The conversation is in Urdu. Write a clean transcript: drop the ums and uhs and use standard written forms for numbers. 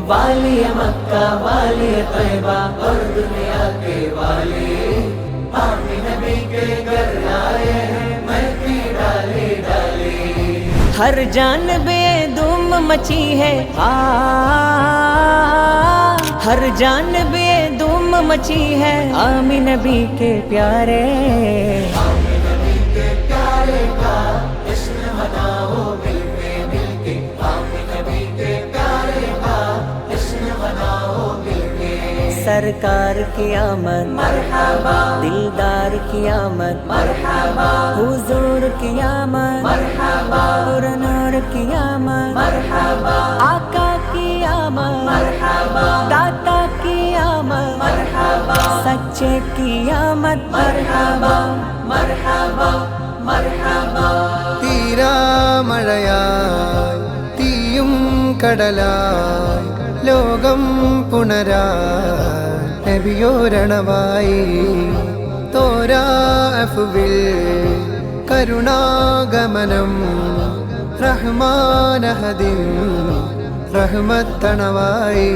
والی مکہ والی طیبہ اور دنیا کے والی، آمین نبی کے گھر آئے ہیں مہدی ڈالی ڈالی۔ ہر جانب دھوم مچی ہے، ہر جانب دھوم مچی ہے، آمین نبی کے پیارے، آمین نبی کے پیارے کا جشن مناؤ مل کے مل کے، آمین نبی کے پیارے کا جشن مناؤ مل کے۔ سرکار کی آمد مرحبا، دلدار کی آمد مرحبا، حضور کی آمد مرحبا، پر نور کی آمد مرحبا، آقا کی آمد مرحبا، داتا کی آمد مرحبا، سچے کی آمد مرحبا مرحبا مرحبا۔ തീരാമഴയായി തീയും കടലായി ലോകം പുണരാൻ നബിയോരണമായി തോരാഫുവിൽ കരുണാഗമനം റഹ്മാനഹദിൻ റഹ്മത്തണവായി।